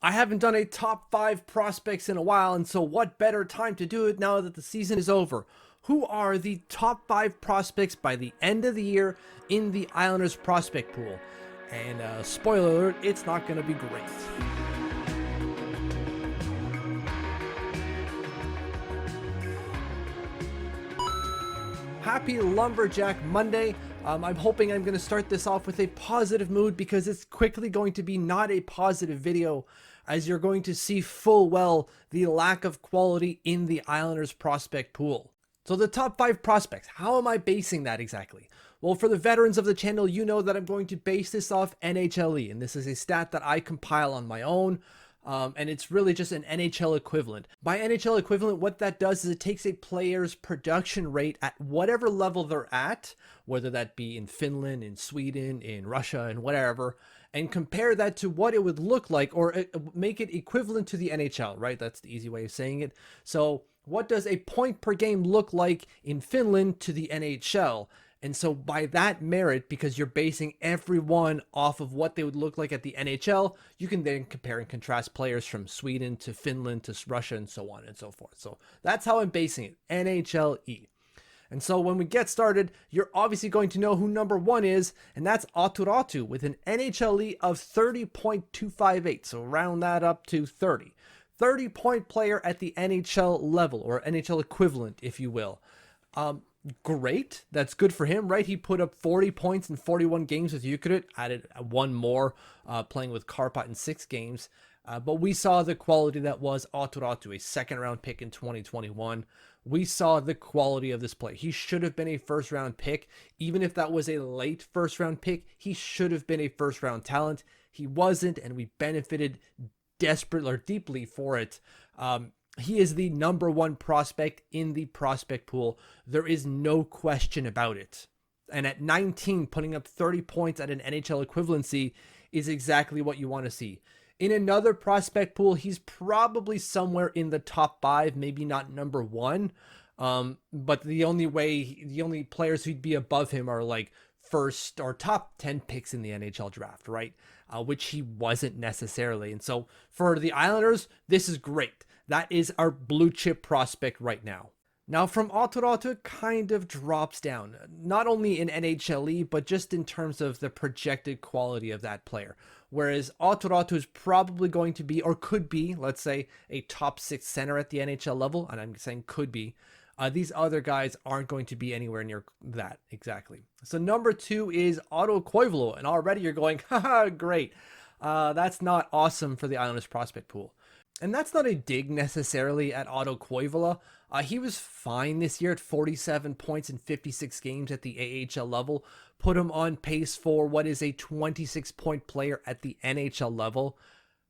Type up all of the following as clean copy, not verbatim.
I haven't done a top 5 prospects in a while, and so what better time to do it now that the season is over? Who are the top 5 prospects by the end of the year in the Islanders prospect pool? And spoiler alert, it's not going to be great. Happy Lumberjack Monday. I'm hoping I'm going to start this off with a positive mood because it's quickly going to be not a positive video, as you're going to see full well the lack of quality in the Islanders prospect pool. So the top 5 prospects, how am I basing that exactly? Well, for the veterans of the channel, you know that I'm going to base this off NHLE, and this is a stat that I compile on my own. And it's really just an NHL equivalent. By NHL equivalent, what that does is it takes a player's production rate at whatever level they're at, whether that be in Finland, in Sweden, in Russia, and whatever, and compare that to what it would look like, or make it equivalent to the NHL, right? That's the easy way of saying it. So what does a point per game look like in Finland to the NHL? And so by that merit, because you're basing everyone off of what they would look like at the NHL, you can then compare and contrast players from Sweden to Finland to Russia and so on and so forth. So that's how I'm basing it, NHLE. And so when we get started, you're obviously going to know who number 1 is, and that's Aatu Raty with an NHLE of 30.258. So round that up to 30. 30-point player at the NHL level, or NHL equivalent, if you will. Great. That's good for him, right? He put up 40 points in 41 games with Ukraine, added one more playing with Karpat in 6 games. But we saw the quality that was Aatu Raty, a second-round pick in 2021. We saw the quality of this player. He should have been a first-round pick. Even if that was a late first-round pick, he should have been a first-round talent. He wasn't, and we benefited desperately or deeply for it. He is the number 1 prospect in the prospect pool. There is no question about it. And at 19, putting up 30 points at an NHL equivalency is exactly what you want to see. In another prospect pool, he's probably somewhere in the top 5, maybe not number 1. But the only players who'd be above him are like first or top 10 picks in the NHL draft, right? Which he wasn't necessarily. And so for the Islanders, this is great. That is our blue chip prospect right now. Now from Otto Raty, it kind of drops down, not only in NHLE, but just in terms of the projected quality of that player. Whereas Otto Raty is probably going to be, or could be, let's say, a top 6 center at the NHL level, and I'm saying could be. These other guys aren't going to be anywhere near that exactly. So number 2 is Otto Koivula, and already you're going, haha, great. That's not awesome for the Islanders prospect pool. And that's not a dig necessarily at Otto Koivula. He was fine this year at 47 points in 56 games at the AHL level. Put him on pace for what is a 26-point player at the NHL level.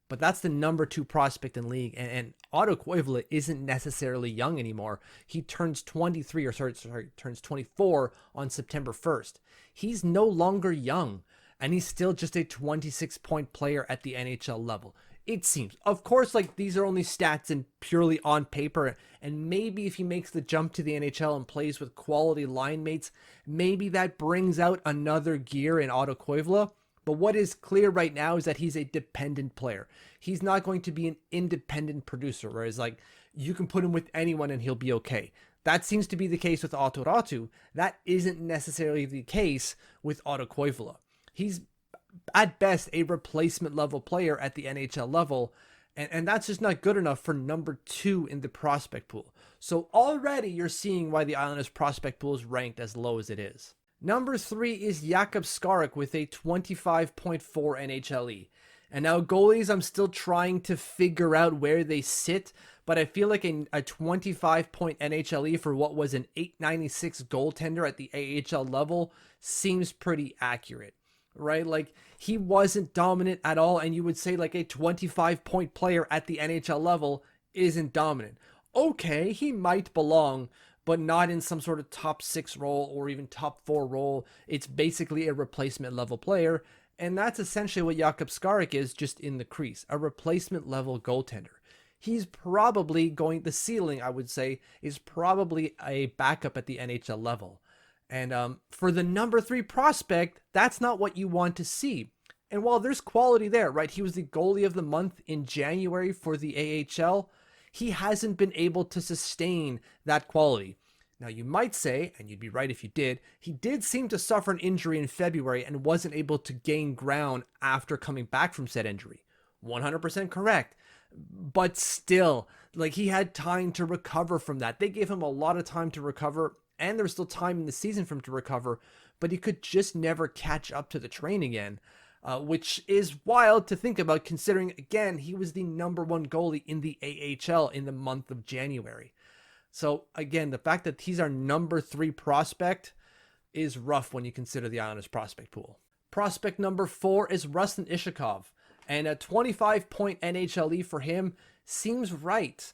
But that's the number 2 prospect in league. And Otto Koivula isn't necessarily young anymore. He turns 24 on September 1st. He's no longer young. And he's still just a 26-point player at the NHL level. It seems. Of course, like, these are only stats and purely on paper, and maybe if he makes the jump to the NHL and plays with quality line mates, maybe that brings out another gear in Otto Koivula. But what is clear right now is that he's a dependent player. He's not going to be an independent producer, whereas, like, you can put him with anyone and he'll be okay. That seems to be the case with Aatu Raty. That isn't necessarily the case with Otto Koivula. He's at best a replacement level player at the NHL level, and that's just not good enough for number 2 in the prospect pool. So already you're seeing why the Islanders prospect pool is ranked as low as it is. Number 3 is Jakub Skarek with a 25.4 NHLE. And now goalies, I'm still trying to figure out where they sit, but I feel like a 25-point NHLE for what was an 896 goaltender at the AHL level seems pretty accurate. Right? Like, he wasn't dominant at all, and you would say like a 25-point player at the NHL level isn't dominant. Okay, he might belong, but not in some sort of top 6 role or even top 4 role. It's basically a replacement level player, and that's essentially what Jakub Skarek is, just in the crease, a replacement level goaltender. He's probably the ceiling, I would say, is probably a backup at the NHL level. And for the number 3 prospect, that's not what you want to see. And while there's quality there, right, he was the goalie of the month in January for the AHL, he hasn't been able to sustain that quality. Now, you might say, and you'd be right if you did, he did seem to suffer an injury in February and wasn't able to gain ground after coming back from said injury. 100% correct. But still, like, he had time to recover from that. They gave him a lot of time to recover, and there was still time in the season for him to recover, but he could just never catch up to the train again, which is wild to think about considering, again, he was the #1 goalie in the AHL in the month of January. So again, the fact that he's our #3 prospect is rough when you consider the Islanders prospect pool. Prospect number 4 is Ruslan Iskhakov, and a 25-point NHLE for him seems right.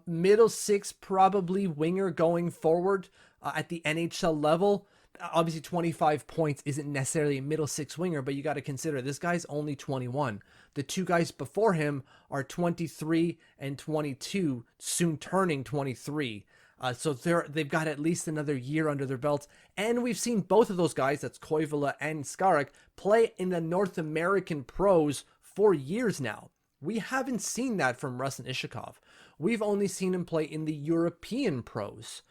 Middle six, probably winger going forward at the NHL level. Obviously 25 points isn't necessarily a middle six winger, but you got to consider this guy's only 21. The two guys before him are 23 and 22, soon turning 23. So they've got at least another year under their belts. And we've seen both of those guys, that's Koivula and Skarek, play in the North American pros for years now. We haven't seen that from Ruslan Iskhakov. We've only seen him play in the European pros.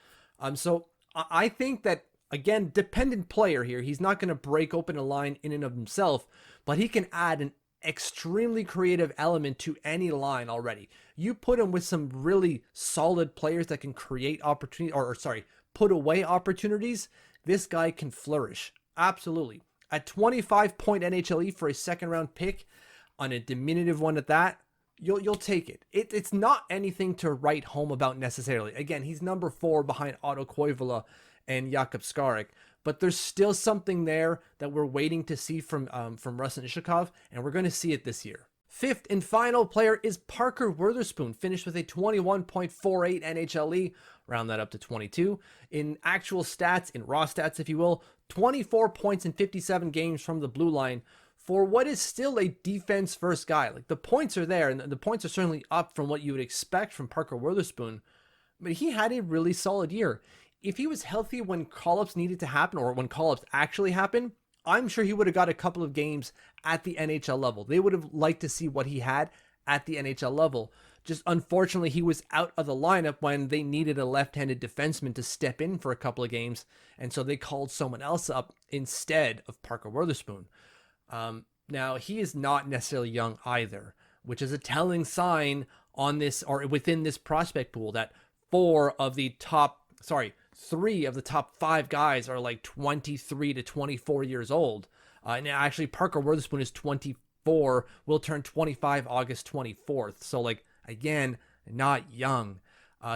So I think that, again, dependent player here. He's not going to break open a line in and of himself, but he can add an extremely creative element to any line already. You put him with some really solid players that can create opportunity, put away opportunities. This guy can flourish. Absolutely. At 25-point NHLE for a second-round pick, on a diminutive one at that, you'll take it. It's not anything to write home about necessarily. Again, he's #4 behind Otto Koivula and Jakub Skarek, but there's still something there that we're waiting to see from Ruslan Iskhakov, and we're going to see it this year. Fifth and final player is Parker Wotherspoon, finished with a 21.48 NHLE, round that up to 22. In actual stats, in raw stats if you will, 24 points in 57 games from the blue line for what is still a defense-first guy. Like, the points are there, and the points are certainly up from what you would expect from Parker Wotherspoon, but he had a really solid year. If he was healthy when call-ups needed to happen, or when call-ups actually happen, I'm sure he would have got a couple of games at the NHL level. They would have liked to see what he had at the NHL level. Just unfortunately, he was out of the lineup when they needed a left-handed defenseman to step in for a couple of games, and so they called someone else up instead of Parker Wotherspoon. Now, he is not necessarily young either, which is a telling sign on this, or within this prospect pool, that 3 of the top 5 guys are like 23 to 24 years old. And actually, Parker Wotherspoon is 24, will turn 25 August 24th. So, like, again, not young.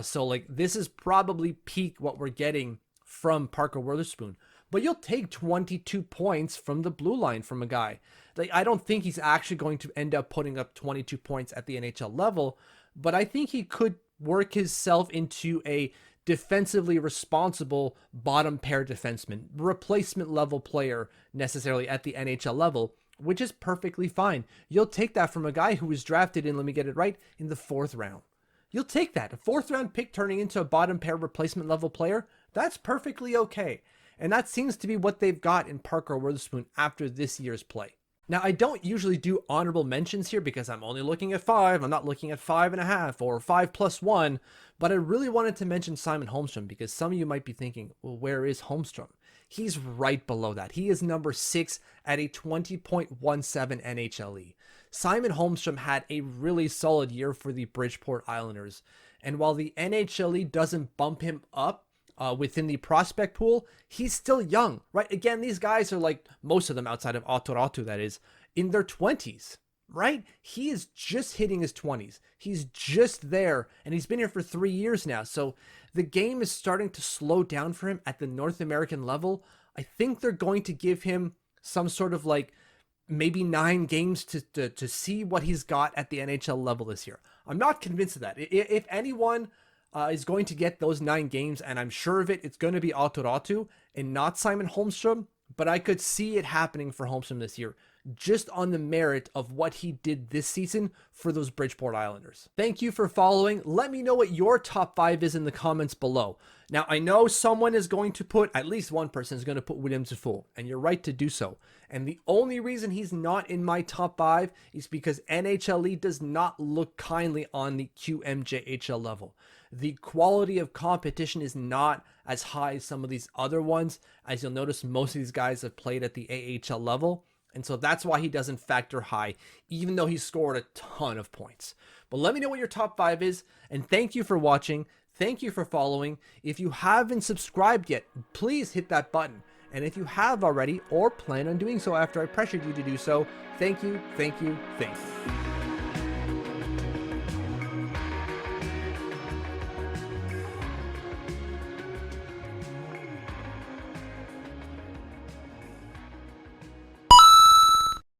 So, like, this is probably peak what we're getting from Parker Wotherspoon. But you'll take 22 points from the blue line from a guy. Like, I don't think he's actually going to end up putting up 22 points at the NHL level, but I think he could work himself into a defensively responsible bottom pair defenseman, replacement level player necessarily at the NHL level, which is perfectly fine. You'll take that from a guy who was drafted in, let me get it right, in the 4th round. You'll take that. A 4th round pick turning into a bottom pair replacement level player, that's perfectly okay. And that seems to be what they've got in Parker Wotherspoon after this year's play. Now, I don't usually do honorable mentions here because I'm only looking at 5. I'm not looking at 5.5 or 5+1, but I really wanted to mention Simon Holmstrom because some of you might be thinking, well, where is Holmstrom? He's right below that. He is #6 at a 20.17 NHLE. Simon Holmstrom had a really solid year for the Bridgeport Islanders. And while the NHLE doesn't bump him up within the prospect pool, he's still young, right? Again, these guys are, like, most of them outside of Aatu Raty, that is, in their 20s, right? He is just hitting his 20s. He's just there, and he's been here for 3 years now. So the game is starting to slow down for him at the North American level. I think they're going to give him some sort of, like, maybe 9 games to see what he's got at the NHL level this year. I'm not convinced of that. If anyone is going to get those 9 games, and I'm sure of it, it's going to be Aatu Raty and not Simon Holmstrom, but I could see it happening for Holmstrom this year just on the merit of what he did this season for those Bridgeport Islanders. Thank you for following. Let me know what your top 5 is in the comments below. Now, I know someone is going to put, at least one person is going to put William Dufour, and you're right to do so. And the only reason he's not in my top 5 is because NHLE does not look kindly on the QMJHL level. The quality of competition is not as high as some of these other ones. As you'll notice, most of these guys have played at the AHL level. And so that's why he doesn't factor high, even though he scored a ton of points. But let me know what your top 5 is. And thank you for watching. Thank you for following. If you haven't subscribed yet, please hit that button. And if you have already or plan on doing so after I pressured you to do so, thank you, thank you, thank you.